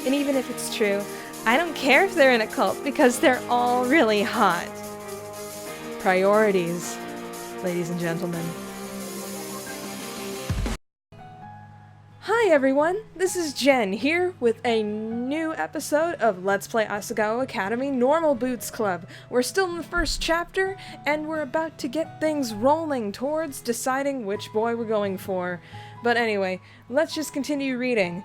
And even if it's true, I don't care if they're in a cult because they're all really hot. Priorities, ladies and gentlemen. Hi everyone, this is Jen here with a new episode of Let's Play Asagao Academy Normal Boots Club. We're still in the first chapter, and we're about to get things rolling towards deciding which boy we're going for. But anyway, let's just continue reading.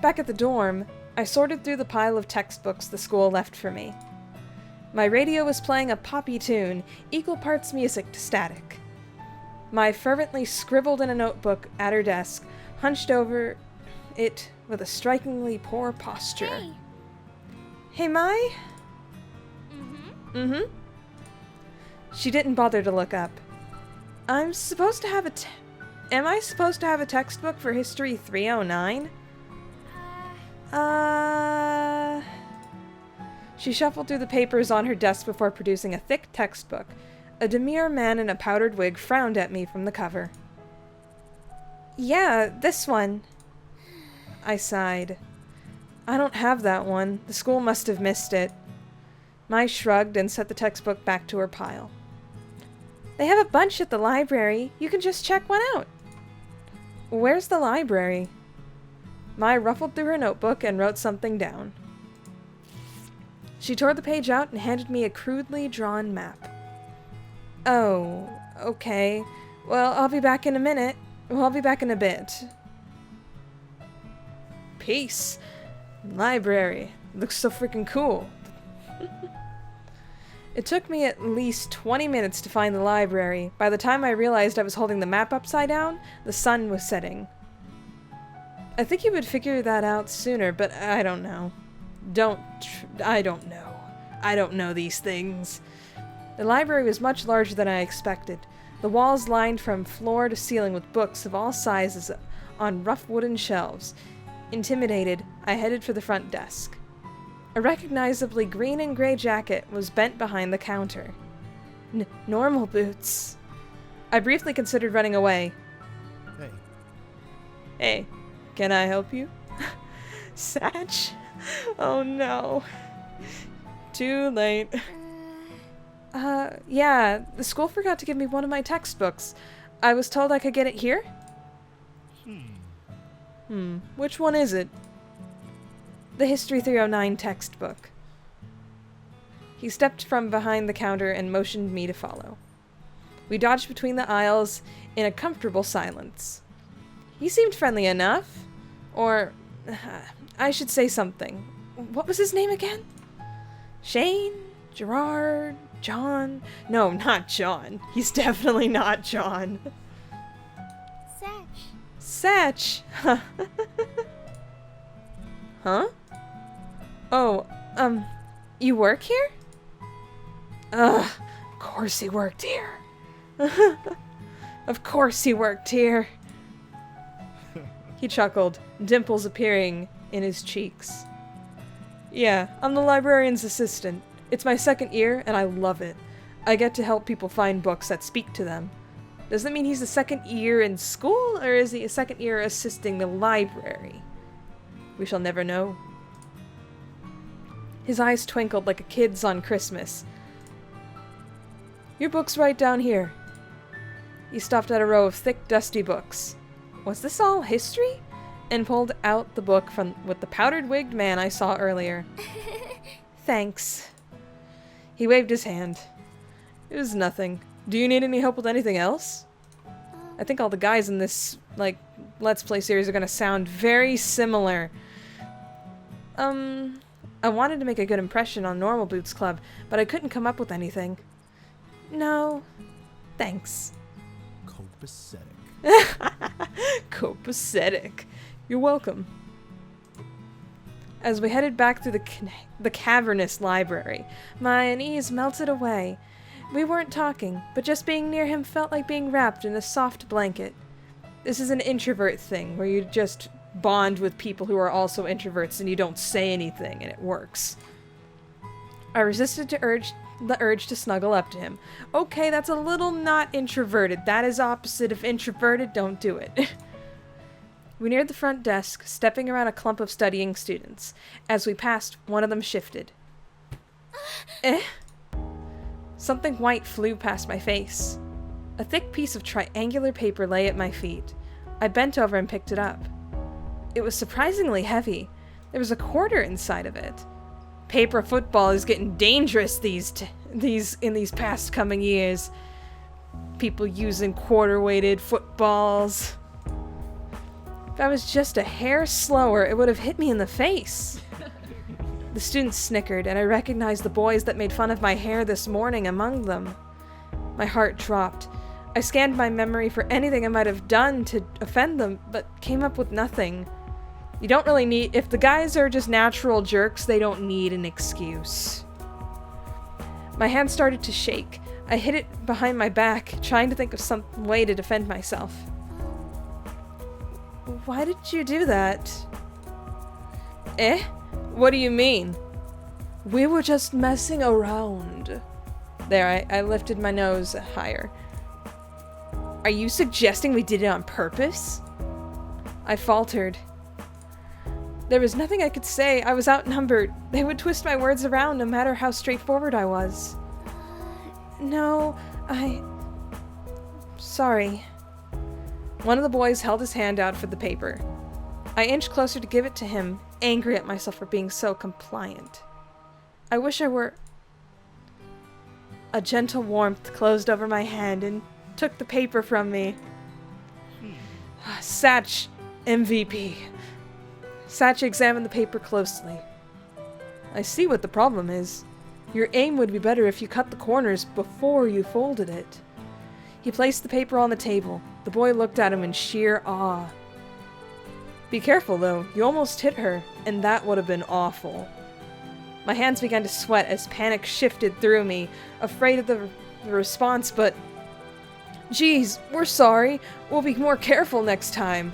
Back at the dorm, I sorted through the pile of textbooks the school left for me. My radio was playing a poppy tune, equal parts music to static. Mai fervently scribbled in a notebook at her desk, hunched over it with a strikingly poor posture. Hey. Hey, Mai? Mm-hmm. She didn't bother to look up. Am I supposed to have a textbook for History 309? She shuffled through the papers on her desk before producing a thick textbook. A demure man in a powdered wig frowned at me from the cover. Yeah, this one. I sighed. I don't have that one. The school must have missed it. Mai shrugged and set the textbook back to her pile. They have a bunch at the library. You can just check one out. Where's the library? Mai ruffled through her notebook and wrote something down. She tore the page out and handed me a crudely drawn map. Oh, okay. Well, I'll be back in a minute. Well, I'll be back in a bit. Peace. Library. Looks so freaking cool. It took me at least 20 minutes to find the library. By the time I realized I was holding the map upside down, the sun was setting. I think you would figure that out sooner, but I don't know. I don't know. I don't know these things. The library was much larger than I expected. The walls lined from floor to ceiling with books of all sizes on rough wooden shelves. Intimidated, I headed for the front desk. A recognizably green and gray jacket was bent behind the counter. Normal boots. I briefly considered running away. Hey. Hey, can I help you? Satch? Oh no. Too late. Yeah, the school forgot to give me one of my textbooks. I was told I could get it here? Which one is it? The History 309 textbook. He stepped from behind the counter and motioned me to follow. We dodged between the aisles in a comfortable silence. He seemed friendly enough. Or, I should say something. What was his name again? Shane? Gerard? John? No, not John. He's definitely not John. Satch. Huh? Oh, you work here? Of course he worked here. Of course he worked here. He chuckled, dimples appearing in his cheeks. Yeah, I'm the librarian's assistant. It's my second year, and I love it. I get to help people find books that speak to them. Does that mean he's a second year in school, or is he a second year assisting the library? We shall never know. His eyes twinkled like a kid's on Christmas. Your book's right down here. He stopped at a row of thick, dusty books. Was this all history? And pulled out the book with the powdered-wigged man I saw earlier. Thanks. He waved his hand. It was nothing. Do you need any help with anything else? I think all the guys in this, Let's Play series are gonna sound very similar. I wanted to make a good impression on Normal Boots Club, but I couldn't come up with anything. No, thanks. Copacetic. Copacetic. You're welcome. As we headed back through the cavernous library, my unease melted away. We weren't talking, but just being near him felt like being wrapped in a soft blanket. This is an introvert thing, where you just bond with people who are also introverts and you don't say anything, and it works. I resisted the urge to snuggle up to him. Okay, that's a little not introverted. That is opposite of introverted. Don't do it. We neared the front desk, stepping around a clump of studying students. As we passed, one of them shifted. Eh? Something white flew past my face. A thick piece of triangular paper lay at my feet. I bent over and picked it up. It was surprisingly heavy. There was a quarter inside of it. Paper football is getting dangerous in these past coming years. People using quarter-weighted footballs. If I was just a hair slower, it would have hit me in the face. The students snickered, and I recognized the boys that made fun of my hair this morning among them. My heart dropped. I scanned my memory for anything I might have done to offend them, but came up with nothing. You don't really need— if the guys are just natural jerks, they don't need an excuse. My hand started to shake. I hid it behind my back, trying to think of some way to defend myself. Why did you do that? Eh? What do you mean? We were just messing around. There, I lifted my nose higher. Are you suggesting we did it on purpose? I faltered. There was nothing I could say. I was outnumbered. They would twist my words around no matter how straightforward I was. No, Sorry. One of the boys held his hand out for the paper. I inched closer to give it to him, angry at myself for being so compliant. I wish I were... A gentle warmth closed over my hand and took the paper from me. Satch, MVP. Satch examined the paper closely. I see what the problem is. Your aim would be better if you cut the corners before you folded it. He placed the paper on the table. The boy looked at him in sheer awe. Be careful, though. You almost hit her, and that would have been awful. My hands began to sweat as panic shifted through me, afraid of the response, but... Geez, we're sorry. We'll be more careful next time.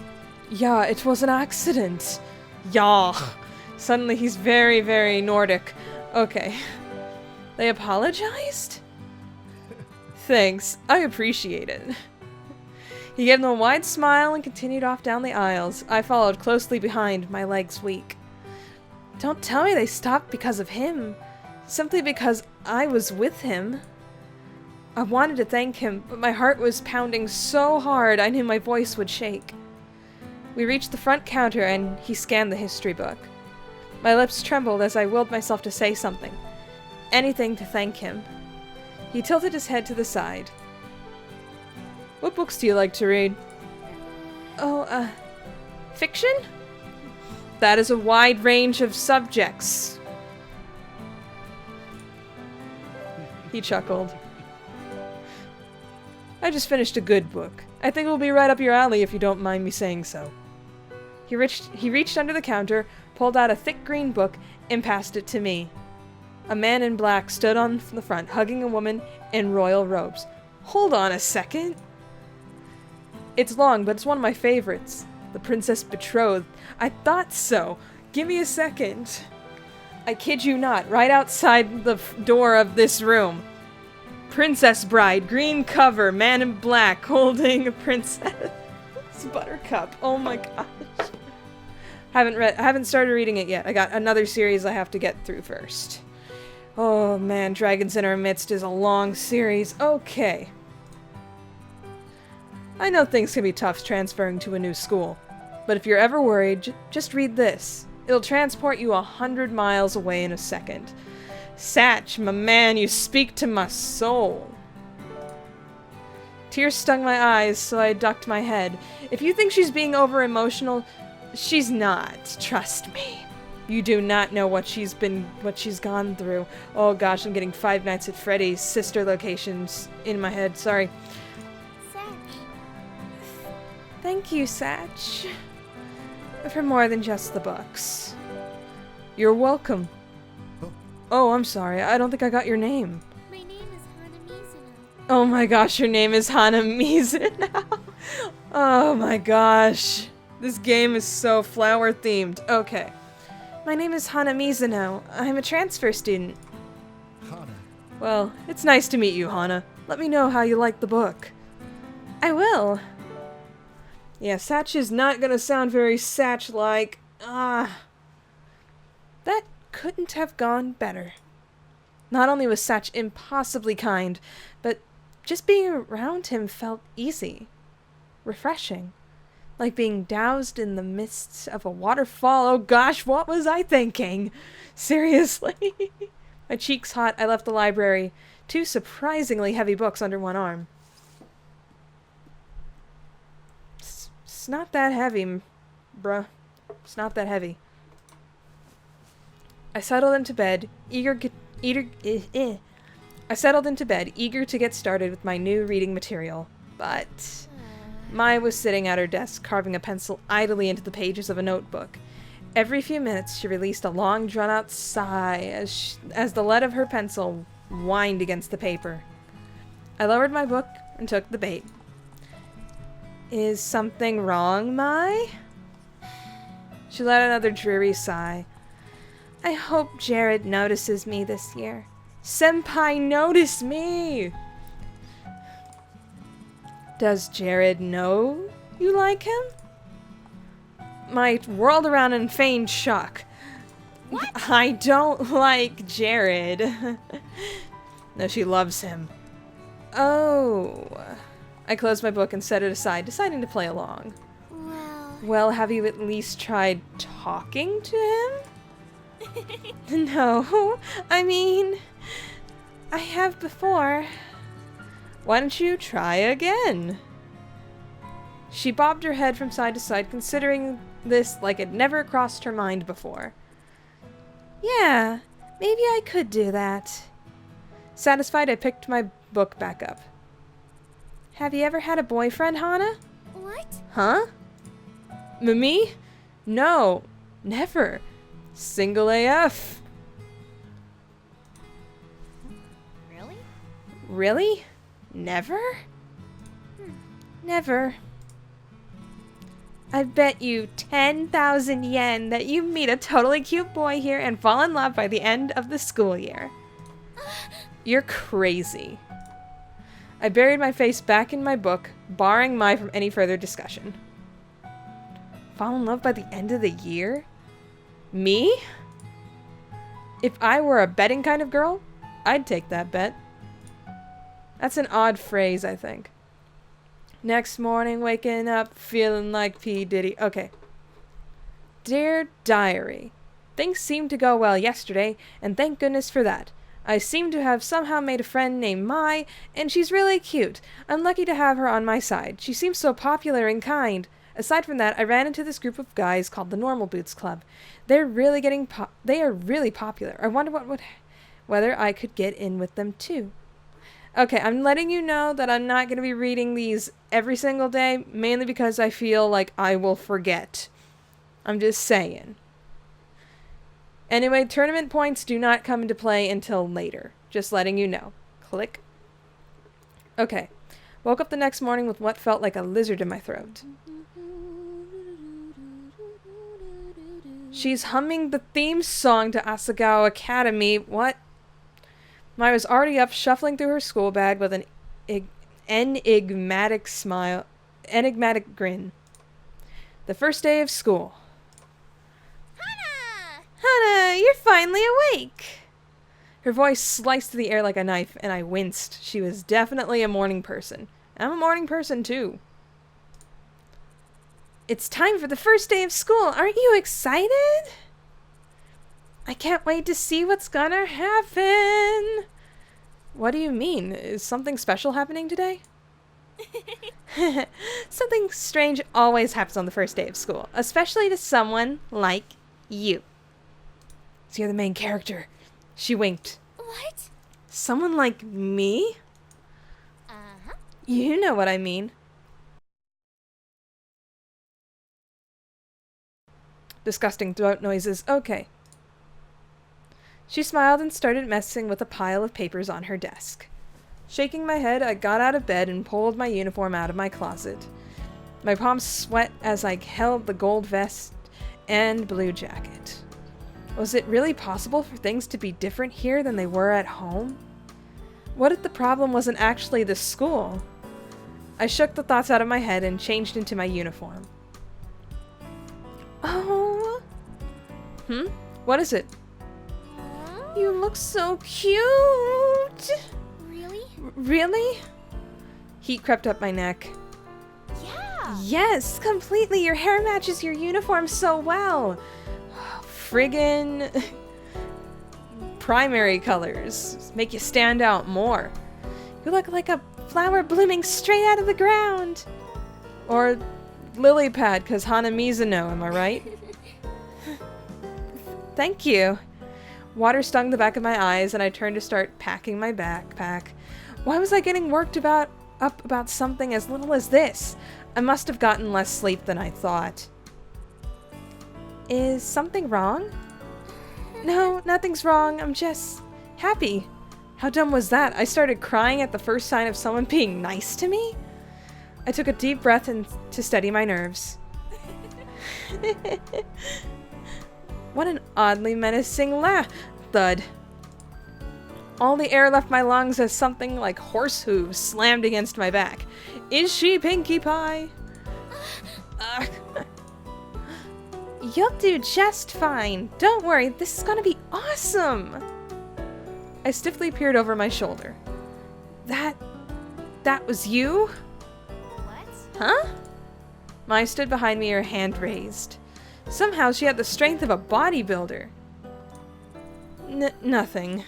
Yeah, it was an accident. Yeah. Suddenly he's very, very Nordic. Okay. They apologized? Thanks. I appreciate it. He gave them a wide smile and continued off down the aisles. I followed closely behind, my legs weak. Don't tell me they stopped because of him. Simply because I was with him. I wanted to thank him, but my heart was pounding so hard I knew my voice would shake. We reached the front counter and he scanned the history book. My lips trembled as I willed myself to say something. Anything to thank him. He tilted his head to the side. What books do you like to read? Oh, fiction? That is a wide range of subjects. He chuckled. I just finished a good book. I think it will be right up your alley if you don't mind me saying so. He reached under the counter, pulled out a thick green book, and passed it to me. A man in black stood on the front, hugging a woman in royal robes. Hold on a second. It's long, but it's one of my favorites. The Princess Betrothed. I thought so. Give me a second. I kid you not, right outside the door of this room. Princess Bride, green cover, man in black, holding a princess. Buttercup. Oh my gosh. I haven't started reading it yet. I got another series I have to get through first. Oh man, Dragons in Our Midst is a long series. Okay. I know things can be tough transferring to a new school, but if you're ever worried, just read this. It'll transport you 100 miles away in a second. Satch, my man, you speak to my soul. Tears stung my eyes, so I ducked my head. If you think she's being over-emotional, she's not. Trust me. You do not know what she's gone through. Oh gosh, I'm getting Five Nights at Freddy's sister locations in my head. Sorry. Satch. Thank you, Satch. For more than just the books. You're welcome. Oh, I'm sorry. I don't think I got your name. My name is Hana Mizuno. Oh my gosh, your name is Hana Mizuno. Oh my gosh. This game is so flower-themed. Okay. My name is Hana Mizuno. I'm a transfer student. Hana. Well, it's nice to meet you, Hana. Let me know how you like the book. I will. Yeah, Satch is not gonna sound very Satch-like. That couldn't have gone better. Not only was Satch impossibly kind, but just being around him felt easy. Refreshing. Like being doused in the mists of a waterfall. Oh gosh, what was I thinking? Seriously? My cheeks hot, I left the library. 2 surprisingly heavy books under one arm. It's not that heavy, bruh. It's not that heavy. I settled into bed, eager to get started with my new reading material. But Mai was sitting at her desk, carving a pencil idly into the pages of a notebook. Every few minutes, she released a long, drawn-out sigh as the lead of her pencil whined against the paper. I lowered my book and took the bait. Is something wrong, Mai? She let another dreary sigh. I hope Jared notices me this year. Senpai, notice me! Does Jared know you like him? Mai whirled around in feigned shock. What? I don't like Jared. No, she loves him. Oh. I closed my book and set it aside, deciding to play along. Well, have you at least tried talking to him? No. I mean, I have before. Why don't you try again? She bobbed her head from side to side, considering this like it never crossed her mind before. Yeah, maybe I could do that. Satisfied, I picked my book back up. Have you ever had a boyfriend, Hana? What? Huh? Me? No, never. Single AF. Really? Really? Never? Never. I bet you 10,000 yen that you meet a totally cute boy here and fall in love by the end of the school year. You're crazy. I buried my face back in my book, barring Mai from any further discussion. Fall in love by the end of the year? Me? If I were a betting kind of girl, I'd take that bet. That's an odd phrase, I think. Next morning, waking up, feeling like P. Diddy. Okay. Dear Diary, things seemed to go well yesterday, and thank goodness for that. I seem to have somehow made a friend named Mai, and she's really cute. I'm lucky to have her on my side. She seems so popular and kind. Aside from that, I ran into this group of guys called the Normal Boots Club. They are really popular. I wonder whether I could get in with them too. Okay, I'm letting you know that I'm not going to be reading these every single day, mainly because I feel like I will forget. I'm just saying. Anyway, tournament points do not come into play until later. Just letting you know. Click. Okay. Woke up the next morning with what felt like a lizard in my throat. She's humming the theme song to Asagao Academy. What? Mai was already up, shuffling through her school bag with an enigmatic grin. The first day of school. Hana, you're finally awake! Her voice sliced through the air like a knife, and I winced. She was definitely a morning person. I'm a morning person, too. It's time for the first day of school. Aren't you excited? I can't wait to see what's gonna happen. What do you mean? Is something special happening today? Something strange always happens on the first day of school, especially to someone like you. So you're the main character. She winked. What? Someone like me? Uh-huh. You know what I mean. Disgusting throat noises. Okay. She smiled and started messing with a pile of papers on her desk. Shaking my head, I got out of bed and pulled my uniform out of my closet. My palms sweat as I held the gold vest and blue jacket. Was it really possible for things to be different here than they were at home? What if the problem wasn't actually the school? I shook the thoughts out of my head and changed into my uniform. Oh. What is it? You look so cute. Really? Really? Heat crept up my neck. Yeah. Yes, completely. Your hair matches your uniform so well. Friggin' primary colors make you stand out more. You look like a flower blooming straight out of the ground. Or lily pad, cause Hana Mizuno, am I right? Thank you. Water stung the back of my eyes and I turned to start packing my backpack. Why was I getting worked up about something as little as this? I must have gotten less sleep than I thought. Is something wrong? No, nothing's wrong. I'm just happy. How dumb was that? I started crying at the first sign of someone being nice to me? I took a deep breath to steady my nerves. What an oddly menacing laugh. Thud. All the air left my lungs as something like horse hooves slammed against my back. Is she Pinkie Pie? You'll do just fine. Don't worry, this is gonna be awesome. I stiffly peered over my shoulder. That was you? What? Huh? Mai stood behind me, her hand raised. Somehow she had the strength of a bodybuilder. Nothing.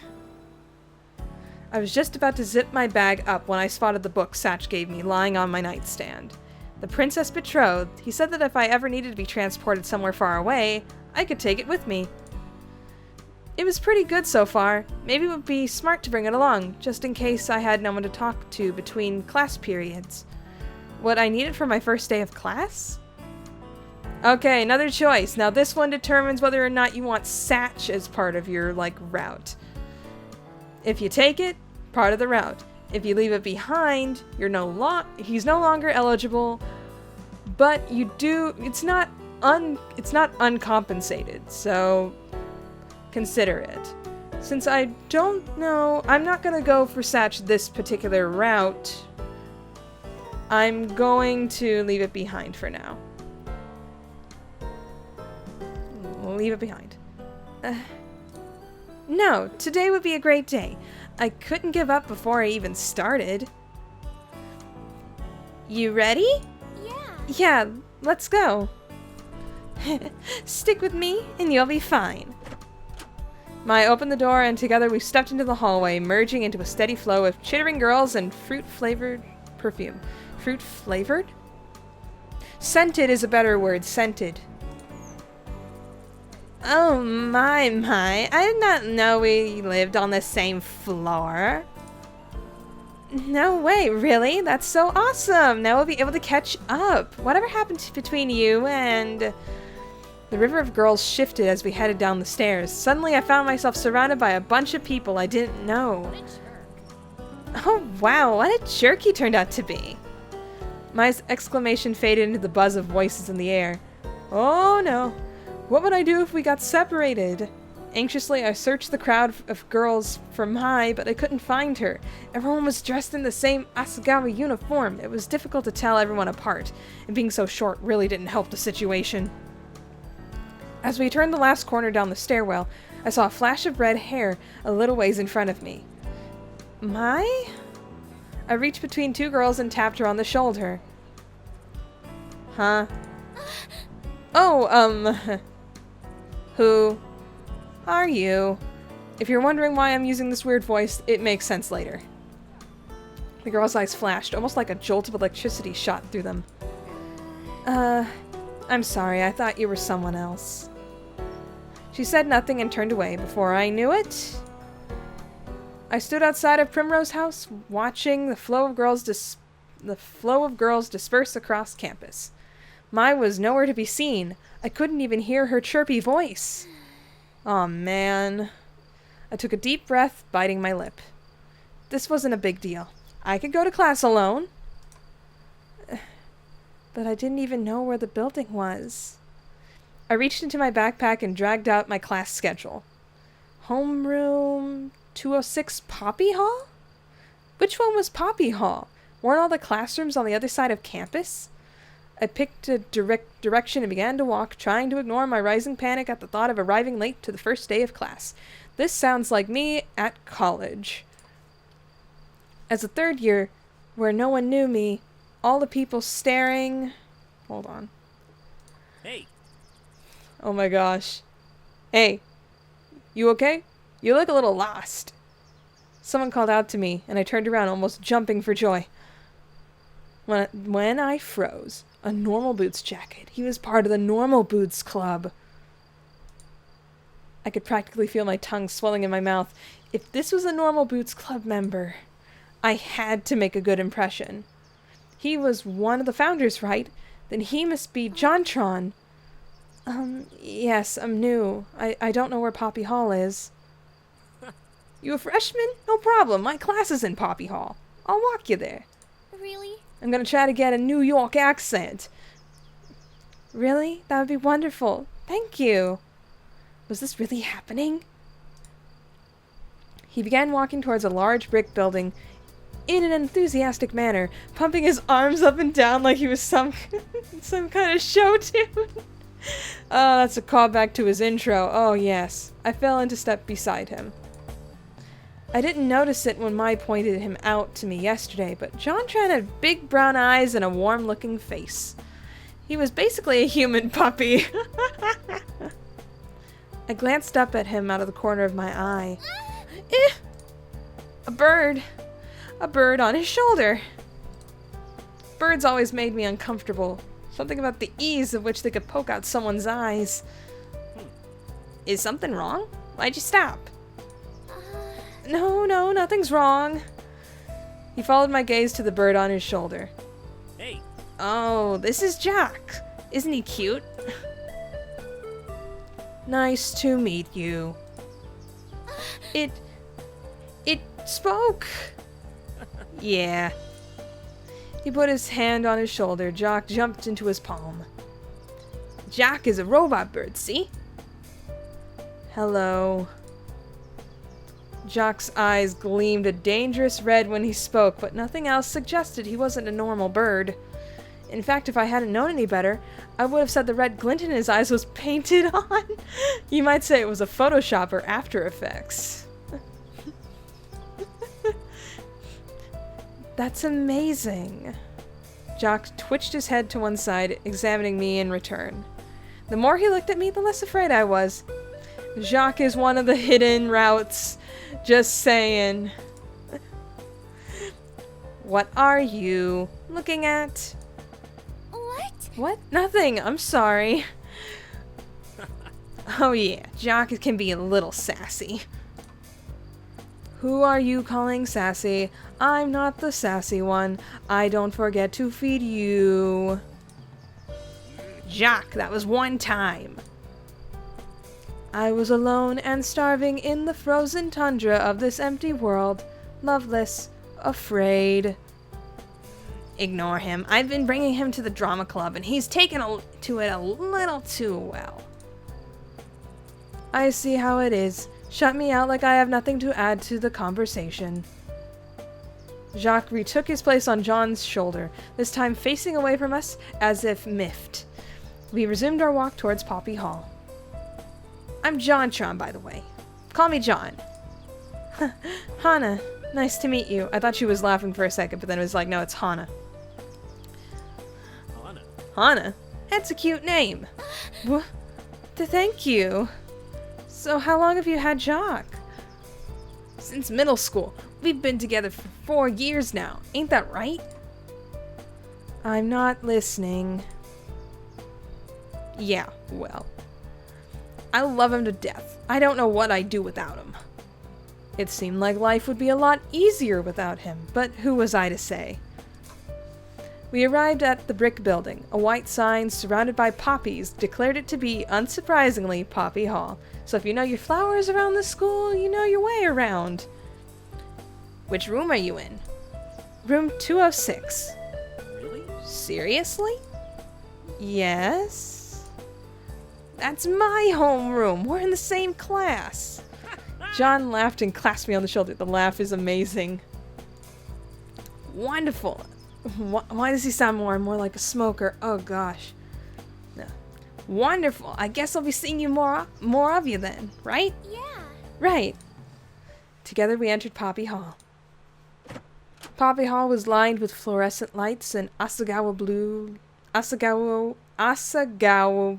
I was just about to zip my bag up when I spotted the book Satch gave me lying on my nightstand. The Princess Betrothed. He said that if I ever needed to be transported somewhere far away, I could take it with me. It was pretty good so far. Maybe it would be smart to bring it along, just in case I had no one to talk to between class periods. What I needed for my first day of class? Okay, another choice. Now this one determines whether or not you want Satch as part of your, route. If you take it, part of the route. If you leave it behind, he's no longer eligible, but it's not uncompensated, so consider it. Since I don't know, I'm not gonna go for Satch this particular route. I'm going to leave it behind for now. We'll leave it behind. No, today would be a great day. I couldn't give up before I even started. You ready? Yeah. Yeah, let's go. Stick with me and you'll be fine. Mai opened the door and together we stepped into the hallway, merging into a steady flow of chittering girls and fruit-flavored perfume. Fruit-flavored? Scented is a better word, scented. Oh my, I did not know we lived on the same floor. No way, really? That's so awesome! Now we'll be able to catch up. Whatever happened between you and... The river of girls shifted as we headed down the stairs. Suddenly I found myself surrounded by a bunch of people I didn't know. What a jerk. Oh wow, what a jerk he turned out to be. My exclamation faded into the buzz of voices in the air. Oh no. What would I do if we got separated? Anxiously, I searched the crowd of girls for Mai, but I couldn't find her. Everyone was dressed in the same Asagao uniform. It was difficult to tell everyone apart, and being so short really didn't help the situation. As we turned the last corner down the stairwell, I saw a flash of red hair a little ways in front of me. Mai? I reached between two girls and tapped her on the shoulder. Huh? Oh, who are you? If you're wondering why I'm using this weird voice, it makes sense later. The girl's eyes flashed, almost like a jolt of electricity shot through them. I'm sorry, I thought you were someone else. She said nothing and turned away. Before I knew it, I stood outside of Primrose House, watching the flow of girls disperse across campus. Mai was nowhere to be seen. I couldn't even hear her chirpy voice. Aw, man. I took a deep breath, biting my lip. This wasn't a big deal. I could go to class alone. But I didn't even know where the building was. I reached into my backpack and dragged out my class schedule. Homeroom 206 Poppy Hall? Which one was Poppy Hall? Weren't all the classrooms on the other side of campus? I picked a direction and began to walk, trying to ignore my rising panic at the thought of arriving late to the first day of class. This sounds like me at college. As a third year, where no one knew me, all the people staring... Hold on. Hey. Oh my gosh. Hey, you okay? You look a little lost. Someone called out to me, and I turned around, almost jumping for joy. When I froze, a Normal Boots jacket. He was part of the Normal Boots Club. I could practically feel my tongue swelling in my mouth. If this was a Normal Boots Club member, I had to make a good impression. He was one of the founders, right? Then he must be Jontron. Yes, I'm new. I don't know where Poppy Hall is. You a freshman? No problem. My class is in Poppy Hall. I'll walk you there. Really? I'm gonna try to get a New York accent. Really? That would be wonderful. Thank you. Was this really happening? He began walking towards a large brick building in an enthusiastic manner, pumping his arms up and down like he was some kind of show tune. Oh, that's a callback to his intro. Oh, yes. I fell into step beside him. I didn't notice it when Mai pointed him out to me yesterday, but Jontron had big brown eyes and a warm-looking face. He was basically a human puppy. I glanced up at him out of the corner of my eye. A bird. A bird on his shoulder. Birds always made me uncomfortable. Something about the ease of which they could poke out someone's eyes. Is something wrong? Why'd you stop? No, nothing's wrong. He followed my gaze to the bird on his shoulder. Hey. Oh, this is Jack. Isn't he cute? Nice to meet you. It spoke. Yeah. He put his hand on his shoulder. Jock jumped into his palm. Jack is a robot bird, see? Hello. Jock's eyes gleamed a dangerous red when he spoke, but nothing else suggested he wasn't a normal bird. In fact, if I hadn't known any better, I would have said the red glint in his eyes was painted on. You might say it was a Photoshop or After Effects. That's amazing. Jock twitched his head to one side, examining me in return. The more he looked at me, the less afraid I was. Jacques is one of the hidden routes. Just saying. What are you looking at? What? What? Nothing. I'm sorry. Oh yeah, Jacques can be a little sassy. Who are you calling sassy? I'm not the sassy one. I don't forget to feed you. Jacques, that was one time. I was alone and starving in the frozen tundra of this empty world, loveless, afraid. Ignore him. I've been bringing him to the drama club, and he's taken to it a little too well. I see how it is. Shut me out like I have nothing to add to the conversation. Jacques retook his place on John's shoulder, this time facing away from us as if miffed. We resumed our walk towards Poppy Hall. I'm Jontron, by the way. Call me John. Hana, nice to meet you. I thought she was laughing for a second, but then it was like, no, it's Hana. Hana. Hana? That's a cute name. Thank you. So how long have you had Jacques? Since middle school. We've been together for 4 years now. Ain't that right? I'm not listening. Yeah, well. I love him to death. I don't know what I'd do without him. It seemed like life would be a lot easier without him, but who was I to say? We arrived at the brick building. A white sign surrounded by poppies declared it to be, unsurprisingly, Poppy Hall. So if you know your flowers around the school, you know your way around. Which room are you in? Room 206. Really? Seriously? Yes? That's my homeroom. We're in the same class. John laughed and clasped me on the shoulder. The laugh is amazing. Wonderful. Why does he sound more and more like a smoker? Oh gosh. No. Wonderful. I guess I'll be seeing you more of you then, right? Yeah. Right. Together we entered Poppy Hall. Poppy Hall was lined with fluorescent lights and Asagao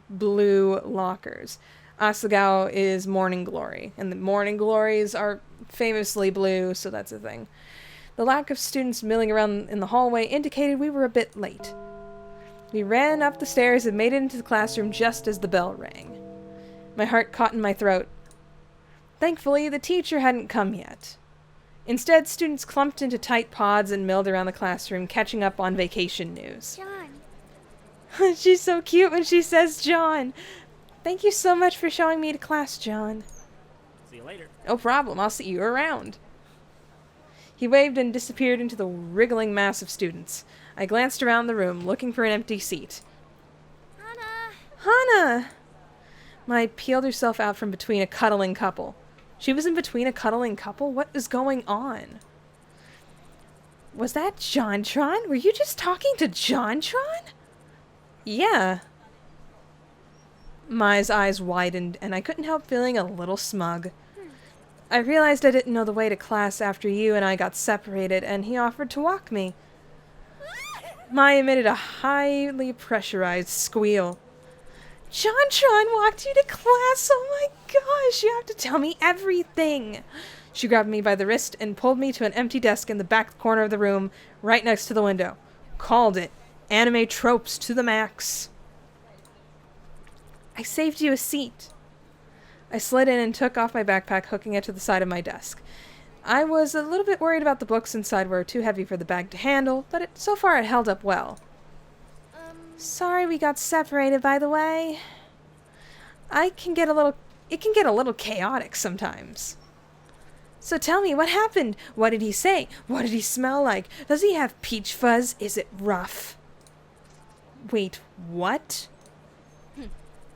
blue lockers. Asagao is morning glory, and the morning glories are famously blue, so that's a thing. The lack of students milling around in the hallway indicated we were a bit late. We ran up the stairs and made it into the classroom just as the bell rang. My heart caught in my throat. Thankfully, the teacher hadn't come yet. Instead, students clumped into tight pods and milled around the classroom, catching up on vacation news. John. She's so cute when she says John. Thank you so much for showing me to class, John. See you later. No problem. I'll see you around. He waved and disappeared into the wriggling mass of students. I glanced around the room, looking for an empty seat. Hannah. Hannah! Mai peeled herself out from between a cuddling couple. She was in between a cuddling couple? What is going on? Was that JonTron? Were you just talking to JonTron? Yeah. Mai's eyes widened, and I couldn't help feeling a little smug. I realized I didn't know the way to class after you and I got separated, and he offered to walk me. Mai emitted a highly pressurized squeal. JonTron walked you to class? Oh my gosh, you have to tell me everything. She grabbed me by the wrist and pulled me to an empty desk in the back corner of the room, right next to the window. Called it anime tropes to the max. I saved you a seat. I slid in and took off my backpack, hooking it to the side of my desk. I was a little bit worried about the books inside were too heavy for the bag to handle, but so far it held up well. Sorry we got separated, by the way. It can get a little chaotic sometimes. So tell me, what happened? What did he say? What did he smell like? Does he have peach fuzz? Is it rough? Wait, what?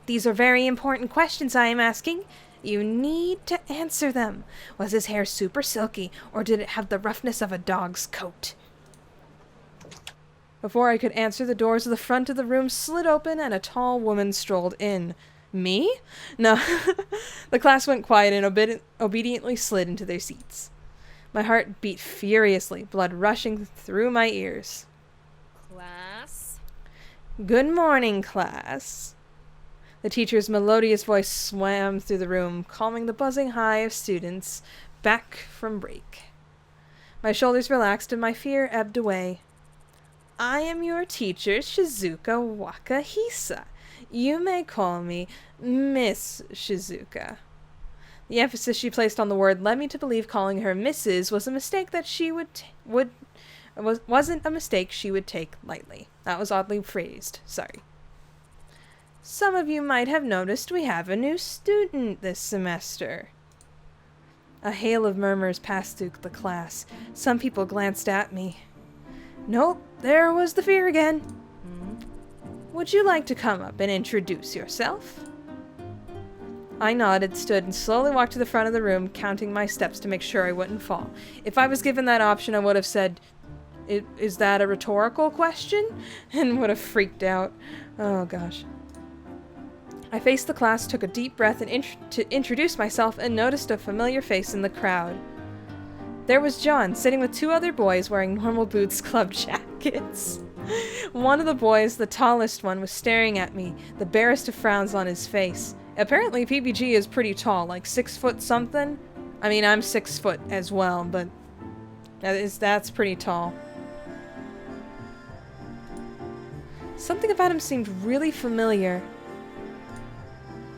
These are very important questions I am asking. You need to answer them. Was his hair super silky, or did it have the roughness of a dog's coat? Before I could answer, the doors of the front of the room slid open and a tall woman strolled in. Me? No. The class went quiet and obediently slid into their seats. My heart beat furiously, blood rushing through my ears. Class. Good morning, class. The teacher's melodious voice swam through the room, calming the buzzing high of students back from break. My shoulders relaxed and my fear ebbed away. I am your teacher, Shizuka Wakahisa. You may call me Miss Shizuka. The emphasis she placed on the word led me to believe calling her Mrs. was a mistake that she wasn't a mistake she would take lightly. That was oddly phrased. Sorry. Some of you might have noticed we have a new student this semester. A hail of murmurs passed through the class. Some people glanced at me. Nope, there was the fear again. Would you like to come up and introduce yourself? I nodded, stood, and slowly walked to the front of the room, counting my steps to make sure I wouldn't fall. If I was given that option, I would have said, is that a rhetorical question? And would have freaked out. Oh, gosh. I faced the class, took a deep breath to introduce myself, and noticed a familiar face in the crowd. There was John, sitting with two other boys wearing Normal Boots Club jackets. One of the boys, the tallest one, was staring at me, the barest of frowns on his face. Apparently PBG is pretty tall, like 6 foot something. I mean, I'm 6 foot as well, but that's pretty tall. Something about him seemed really familiar.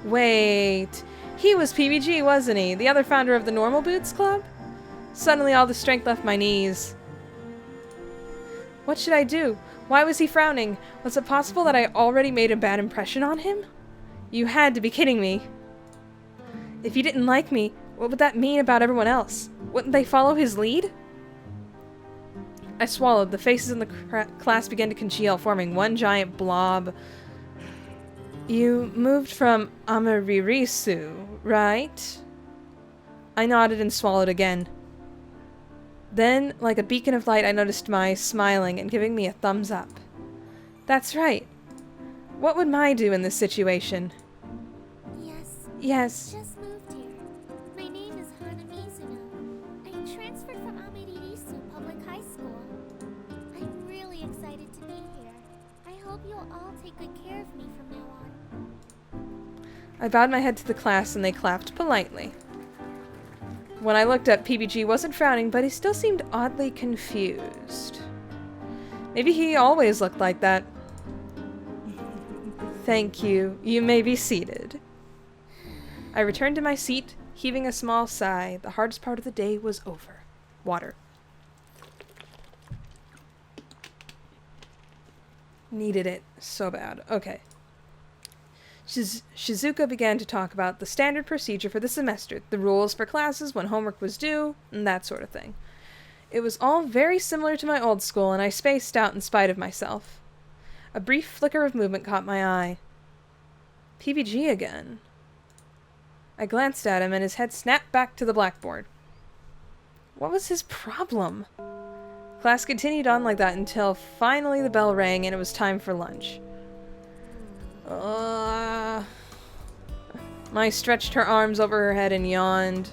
Wait, he was PBG, wasn't he? The other founder of the Normal Boots Club? Suddenly all the strength left my knees. What should I do? Why was he frowning? Was it possible that I already made a bad impression on him? You had to be kidding me. If he didn't like me, what would that mean about everyone else? Wouldn't they follow his lead? I swallowed. The faces in the class began to congeal, forming one giant blob. You moved from Amaririsu, right? I nodded and swallowed again. Then, like a beacon of light, I noticed Mai smiling and giving me a thumbs up. That's right. What would Mai do in this situation? Yes. Yes. Just moved here. My name is Hana Mizuno. I transferred from Aomori-Risu Public High School. I'm really excited to be here. I hope you'll all take good care of me from now on. I bowed my head to the class and they clapped politely. When I looked up, PBG wasn't frowning, but he still seemed oddly confused. Maybe he always looked like that. Thank you. You may be seated. I returned to my seat, heaving a small sigh. The hardest part of the day was over. Water. Needed it so bad. Okay. Shizuka began to talk about the standard procedure for the semester, the rules for classes, when homework was due, and that sort of thing. It was all very similar to my old school, and I spaced out in spite of myself. A brief flicker of movement caught my eye. PBG again. I glanced at him, and his head snapped back to the blackboard. What was his problem? Class continued on like that until finally the bell rang and it was time for lunch. Mai stretched her arms over her head and yawned.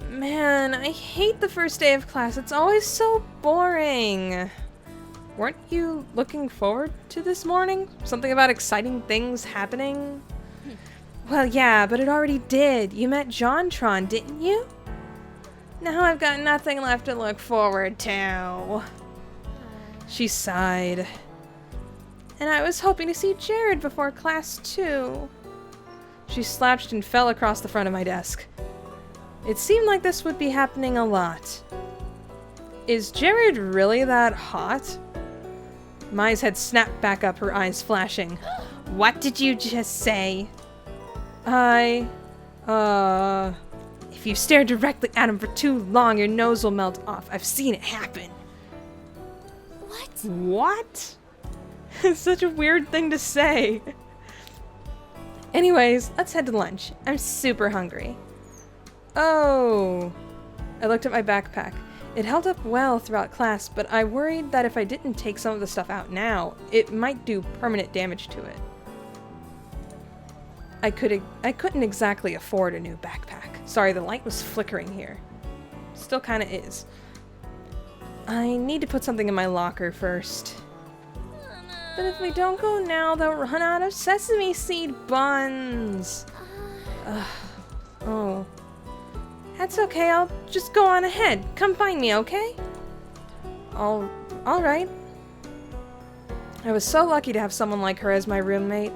Man, I hate the first day of class. It's always so boring. Weren't you looking forward to this morning? Something about exciting things happening? Well, yeah, but it already did. You met JonTron, didn't you? Now I've got nothing left to look forward to. She sighed. And I was hoping to see Jared before class, too. She slouched and fell across the front of my desk. It seemed like this would be happening a lot. Is Jared really that hot? Mai's head snapped back up, her eyes flashing. What did you just say? If you stare directly at him for too long, your nose will melt off. I've seen it happen. What? What? It's such a weird thing to say. Anyways, let's head to lunch. I'm super hungry. Oh. I looked at my backpack. It held up well throughout class, but I worried that if I didn't take some of the stuff out now, it might do permanent damage to it. I couldn't exactly afford a new backpack. Sorry, the light was flickering here. Still kinda is. I need to put something in my locker first. But if we don't go now, they'll run out of sesame seed buns. Oh. That's okay, I'll just go on ahead. Come find me, okay? Alright. I was so lucky to have someone like her as my roommate.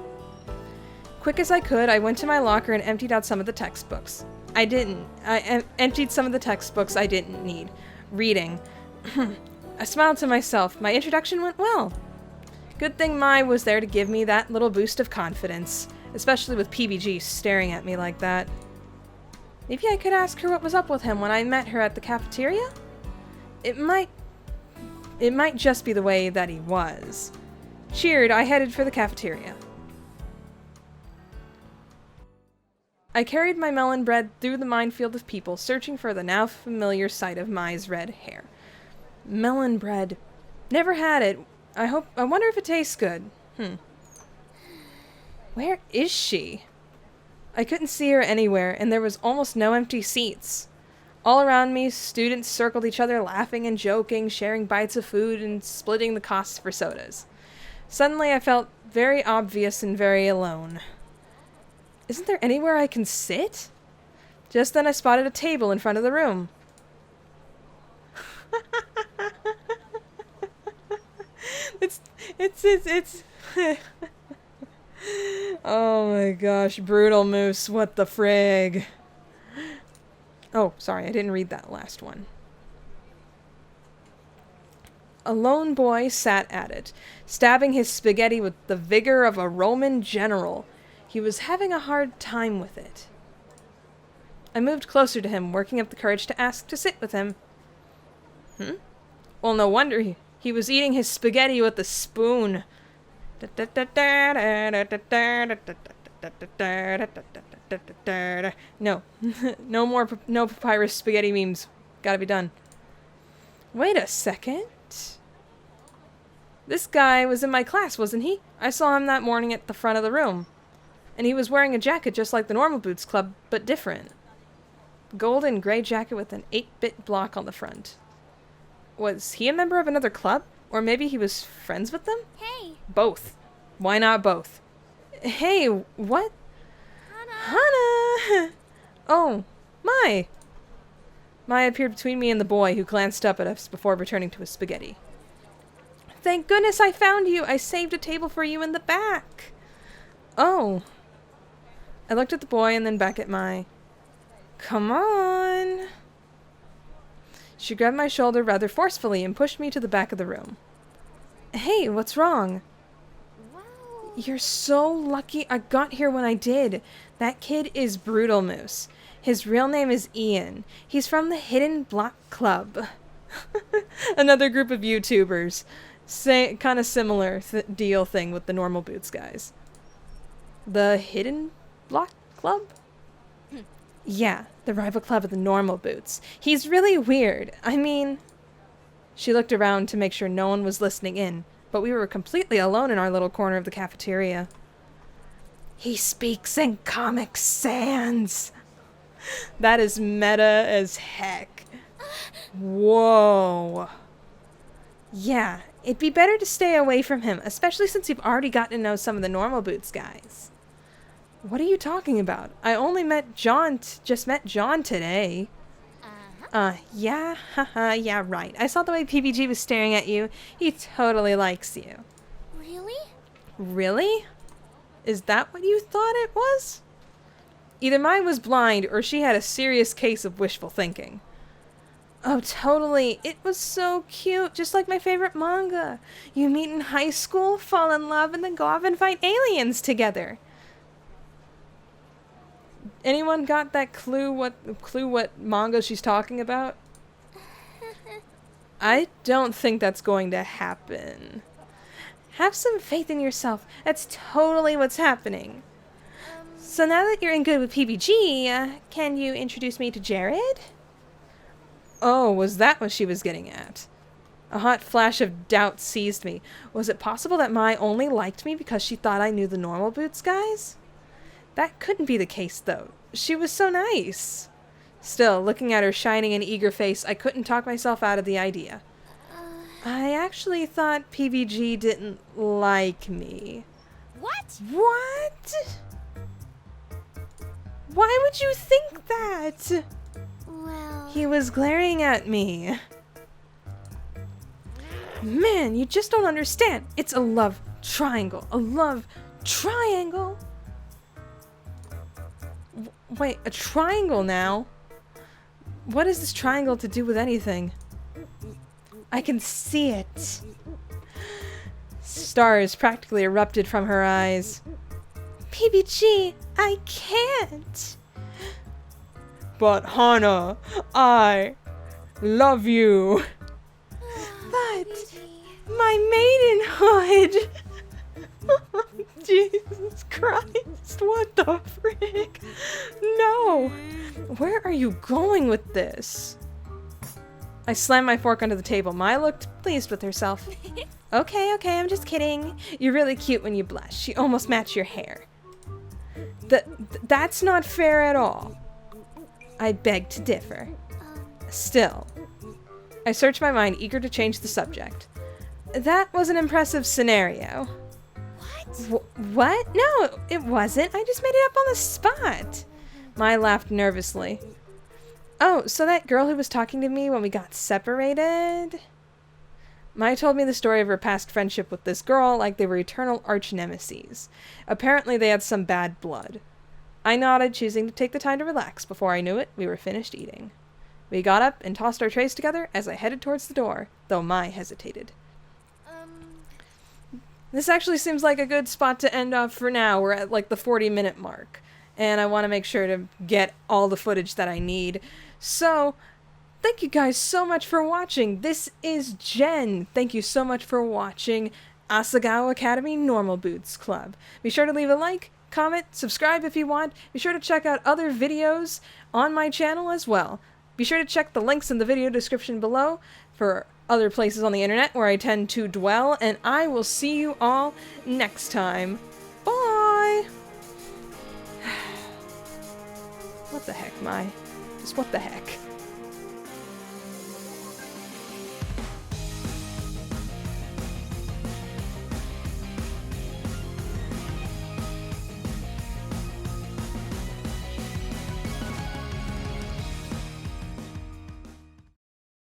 Quick as I could, I went to my locker and emptied out some of the textbooks. I emptied some of the textbooks I didn't need. Reading. I smiled to myself. My introduction went well. Good thing Mai was there to give me that little boost of confidence, especially with PBG staring at me like that. Maybe I could ask her what was up with him when I met her at the cafeteria? It might just be the way that he was. Cheered, I headed for the cafeteria. I carried my melon bread through the minefield of people, searching for the now familiar sight of Mai's red hair. Melon bread. Never had it. I wonder if it tastes good. Where is she? I couldn't see her anywhere, and there was almost no empty seats. All around me, students circled each other, laughing and joking, sharing bites of food, and splitting the costs for sodas. Suddenly, I felt very obvious and very alone. Isn't there anywhere I can sit? Just then I spotted a table in front of the room. It's Oh my gosh, brutal moose, what the frig. Oh, sorry, I didn't read that last one. A lone boy sat at it, stabbing his spaghetti with the vigor of a Roman general. He was having a hard time with it. I moved closer to him, working up the courage to ask to sit with him. Well, no wonder he was eating his spaghetti with a spoon. No. No papyrus spaghetti memes. Gotta be done. Wait a second. This guy was in my class, wasn't he? I saw him that morning at the front of the room. And he was wearing a jacket just like the Normal Boots Club, but different. Gold and gray jacket with an 8-bit block on the front. Was he a member of another club? Or maybe he was friends with them? Hey, Both. Why not both? Hey, what? Hana! Oh, Mai! Mai appeared between me and the boy, who glanced up at us before returning to his spaghetti. Thank goodness I found you! I saved a table for you in the back! Oh. I looked at the boy and then back at Mai. Come on! She grabbed my shoulder rather forcefully and pushed me to the back of the room. Hey, what's wrong? wow. You're so lucky I got here when I did. That kid is Brutal Moose. His real name is Ian. He's from the Hidden Block Club. Another group of YouTubers. Kind of similar deal thing with the Normal Boots guys. The Hidden Block Club? Yeah, the rival club of the Normal Boots. He's really weird. I mean... She looked around to make sure no one was listening in, but we were completely alone in our little corner of the cafeteria. He speaks in Comic Sans. That is meta as heck. Whoa. Yeah, it'd be better to stay away from him, especially since you've already gotten to know some of the Normal Boots guys. What are you talking about? I only met John, just met John today. Yeah, haha, yeah, right. I saw the way PBG was staring at you. He totally likes you. Really? Really? Is that what you thought it was? Either mine was blind or she had a serious case of wishful thinking. Oh, totally. It was so cute, just like my favorite manga. You meet in high school, fall in love, and then go off and fight aliens together. Anyone got that clue what manga she's talking about? I don't think that's going to happen. Have some faith in yourself. That's totally what's happening. So now that you're in good with PBG, can you introduce me to Jared? Oh, was that what she was getting at? A hot flash of doubt seized me. Was it possible that Mai only liked me because she thought I knew the Normal Boots guys? That couldn't be the case, though. She was so nice. Still, looking at her shining and eager face, I couldn't talk myself out of the idea. I actually thought PBG didn't like me. What? What? Why would you think that? Well... He was glaring at me. Man, you just don't understand. It's a love triangle. A love triangle. Wait, a triangle now? What is this triangle to do with anything? I can see it. Stars practically erupted from her eyes. PBG, I can't. But Hana, I love you. But my maidenhood. Jesus Christ, what the frick? No! Where are you going with this? I slammed my fork under the table. Mai looked pleased with herself. Okay, I'm just kidding. You're really cute when you blush. You almost match your hair. That's not fair at all. I beg to differ. Still. I searched my mind, eager to change the subject. That was an impressive scenario. What? No, it wasn't. I just made it up on the spot. Mai laughed nervously. Oh, so that girl who was talking to me when we got separated? Mai told me the story of her past friendship with this girl like they were eternal arch-nemeses. Apparently they had some bad blood. I nodded, choosing to take the time to relax. Before I knew it, we were finished eating. We got up and tossed our trays together as I headed towards the door, though Mai hesitated. This actually seems like a good spot to end off for now. We're at like the 40-minute mark. And I want to make sure to get all the footage that I need. So, thank you guys so much for watching. This is Jen. Thank you so much for watching Asagao Academy Normal Boots Club. Be sure to leave a like, comment, subscribe if you want. Be sure to check out other videos on my channel as well. Be sure to check the links in the video description below for other places on the internet where I tend to dwell, and I will see you all next time. Bye! What the heck, Mai? Just what the heck?